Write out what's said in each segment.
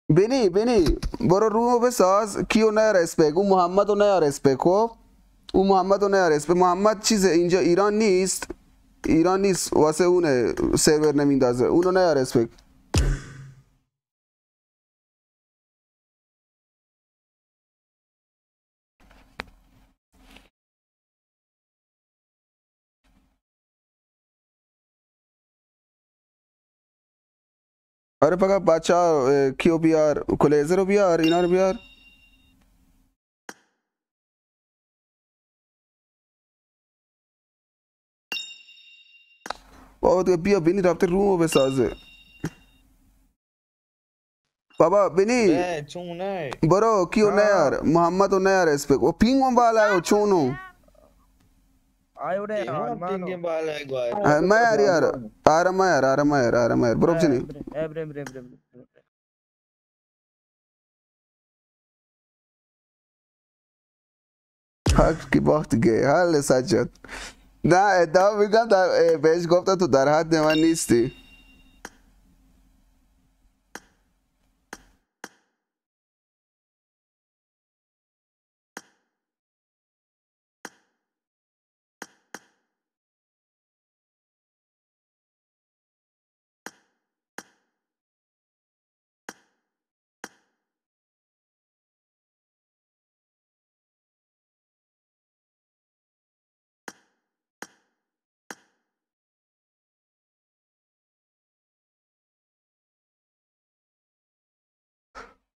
بنی برو رومو بساز. کیو نیار اسپک؟ اون محمد رو نیار اسپک. خب اون محمد رو نیار اسپک. محمد چیزه اینجا ایران نیست، ایران نیست واسه اونه سرور نمیندازه. اونو نیار اسپک. آره فقط بچه ها کیو بیار، کلیزه رو بیار، اینا رو بیار. بابا دیگه بیا بینی رفته رومو بسازه. بابا بینی به چونه برو کیو نیار، محمد رو نیار اسپک. و پینگ اون بالا و چونو Ayude ما hermano. پینگیم بالا گوار ما یار یار. آره ما یار، آره ما یار، آره ما یار. برو بچنی Brem. حق کی باخت گه حال سجاد. نه ادعا میگم بهش گفتم تو در حد من نیستی.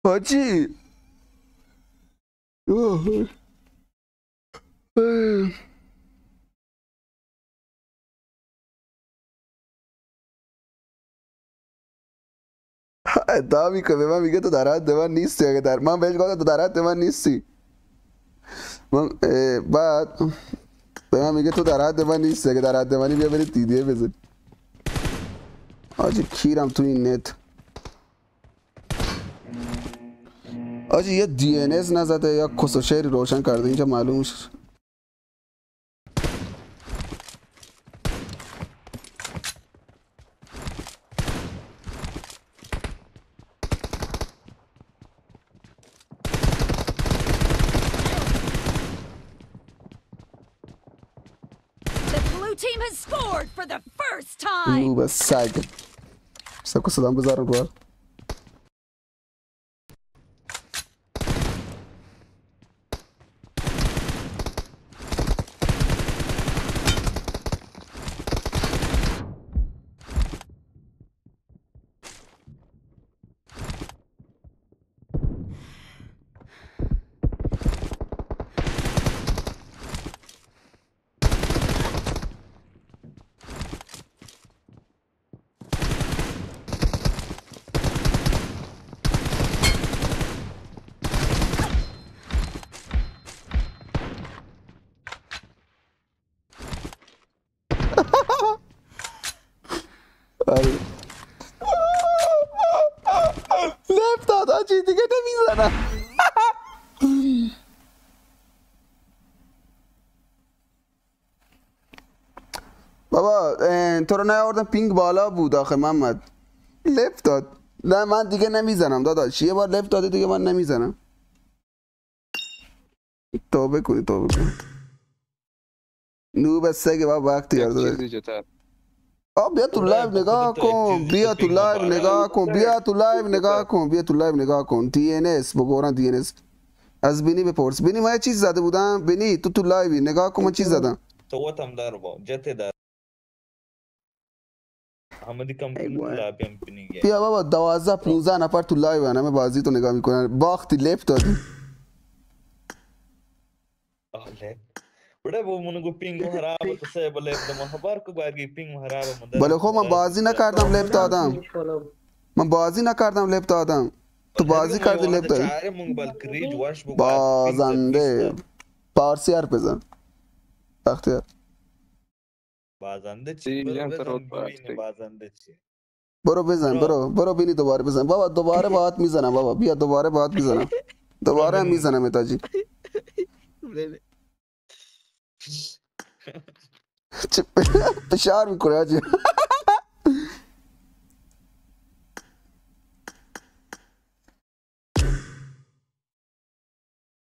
حاجی ادعا میکنه به من میگه تو در حد من نیستی. اگه در من بهش گفتم تو در حد من نیستی. من بعد به من میگه تو در حد من نیستی. اگه در حد منی بیا برید دیدیه بزن. حاجی کیرم تو این نت. حاجی یه دی ان اس نزده یا کس و شعری روشن کرده اینجا معلوم میشه. Team has scored for the first time. نوب سگ. سکو صدام بذارم رو. لفت داد آجی دیگه نمیزنم. بابا تو رو نیاوردم پینگ بالا بود آخه محمد. لفت داد. نه من دیگه نمیزنم داداش. یه بار لفت داده دیگه من نمیزنم. توبه کنی توبه کنی. نوب سگ بابا وقتی یاد داره. بیا تو لایو نگاه کن. بیا تو لایو نگاه کن. بیا تو لایو نگاه کن. بیا تو لایو نگاه کن. دی ان اس بگورن دی ان اس. از بینی بپرس. بینی من یه چیز زده بودم. بینی تو لایوی نگاه کن من چیز زدم. توتم دار با جته دار همدی کمپینی لابی هم پینگه. بیا بابا 12 15 نفر تو لایو همه بازی تو نگاه میکنن. باختی لفت دادی. آله بڑے وہ منو پینگ خراب تو سے بلے دم خبر کو باگی پینگ خراب مدار. بله خب من بازی نکردم لفت دادم. من بازی نکردم لفت دادم. تو بازی کردی لفت دادی. چاره مونگ بال کریج واش بو بازنده پارسی حرف بزن. اختیار بازنده چی بزن بازنده چی. برو بزن برو بینی دوباره بزن بابا. دوباره باهات میزنم بابا. بیا دوباره باهات میزنم. دوباره هم میزنم اتاجی. چه فشار میکنه آجی.